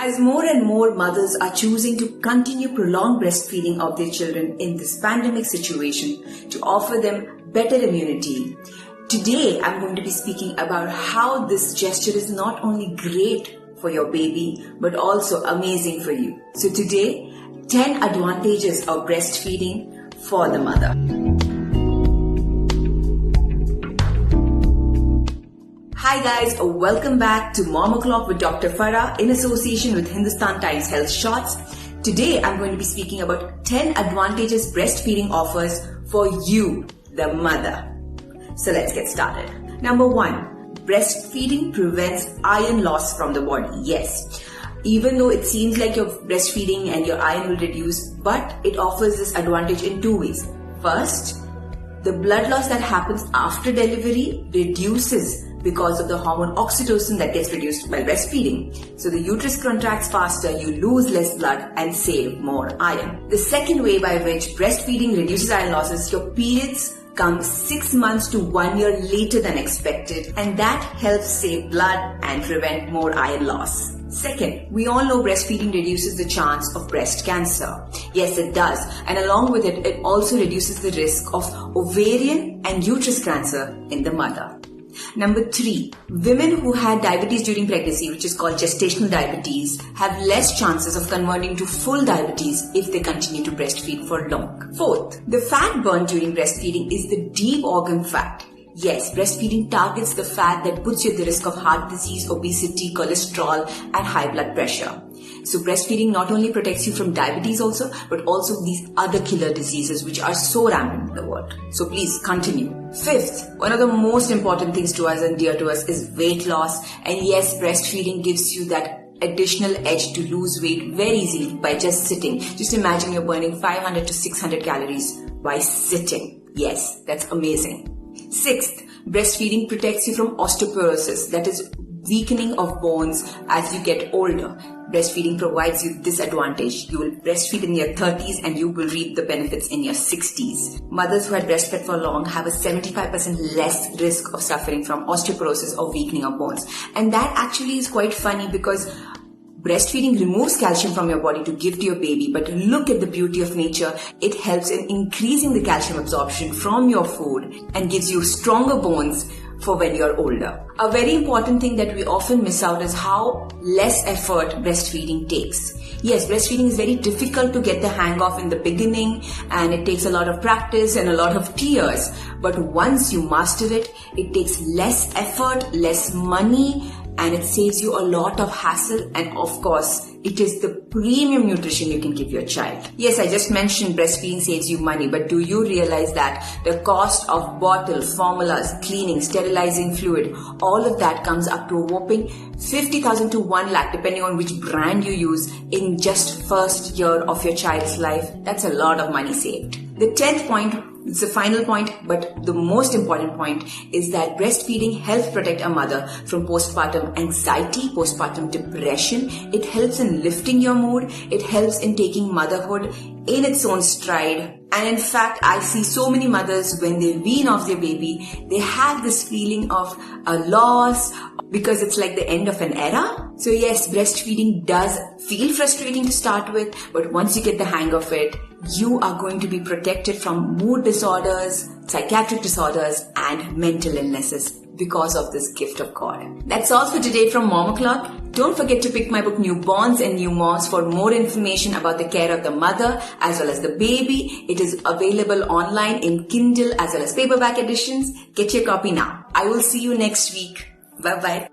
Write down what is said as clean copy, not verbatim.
As more and more mothers are choosing to continue prolonged breastfeeding of their children in this pandemic situation to offer them better immunity, today I'm going to be speaking about how this gesture is not only great for your baby but also amazing for you. So today, 10 advantages of breastfeeding for the mother. Hi guys, welcome back to Mom O'Clock with Dr. Farah in association with Hindustan Times Health Shots. Today I'm going to be speaking about 10 advantages breastfeeding offers for you, the mother. So let's get started. Number 1, breastfeeding prevents iron loss from the body. Yes, even though it seems like you're breastfeeding and your iron will reduce, but it offers this advantage in 2 ways. First, the blood loss that happens after delivery reduces because of the hormone oxytocin that gets produced while breastfeeding. So the uterus contracts faster, you lose less blood and save more iron. The second way by which breastfeeding reduces iron loss is your periods come 6 months to 1 year later than expected, and that helps save blood and prevent more iron loss. Second, we all know breastfeeding reduces the chance of breast cancer. Yes, it does. And along with it, it also reduces the risk of ovarian and uterus cancer in the mother. Number 3, women who had diabetes during pregnancy, which is called gestational diabetes, have less chances of converting to full diabetes if they continue to breastfeed for long. Fourth, the fat burned during breastfeeding is the deep organ fat. Yes, breastfeeding targets the fat that puts you at the risk of heart disease, obesity, cholesterol, and high blood pressure. So breastfeeding not only protects you from diabetes also, but also these other killer diseases which are so rampant in the world. So please continue. Fifth, one of the most important things to us and dear to us is weight loss. And yes, breastfeeding gives you that additional edge to lose weight very easily by just sitting. Just imagine you're burning 500 to 600 calories by sitting. Yes, that's amazing. Sixth, breastfeeding protects you from osteoporosis, that is weakening of bones as you get older. Breastfeeding provides you this advantage. You will breastfeed in your 30s and you will reap the benefits in your 60s. Mothers who had breastfed for long have a 75% less risk of suffering from osteoporosis or weakening of bones. And that actually is quite funny because breastfeeding removes calcium from your body to give to your baby, but look at the beauty of nature. It helps in increasing the calcium absorption from your food and gives you stronger bones for when you're older. A very important thing that we often miss out is how less effort breastfeeding takes. Yes, breastfeeding is very difficult to get the hang of in the beginning, and it takes a lot of practice and a lot of tears. But once you master it, it takes less effort, less money, and it saves you a lot of hassle, and of course, it is the premium nutrition you can give your child. Yes, I just mentioned breastfeeding saves you money, but do you realize that the cost of bottles, formulas, cleaning, sterilizing fluid, all of that comes up to a whopping 50,000 to 1 lakh depending on which brand you use in just first year of your child's life. That's a lot of money saved. The 10th point, it's the final point, but the most important point is that breastfeeding helps protect a mother from postpartum anxiety, postpartum depression. It helps in lifting your mood. It helps in taking motherhood in its own stride. And in fact, I see so many mothers when they wean off their baby, they have this feeling of a loss because it's like the end of an era. So yes, breastfeeding does feel frustrating to start with, but once you get the hang of it, you are going to be protected from mood disorders, psychiatric disorders, and mental illnesses because of this gift of God. That's all for today from Mom O'Clock. Don't forget to pick my book Newborns and New Moms for more information about the care of the mother as well as the baby. It is available online in Kindle as well as paperback editions. Get your copy now. I will see you next week. Bye-bye.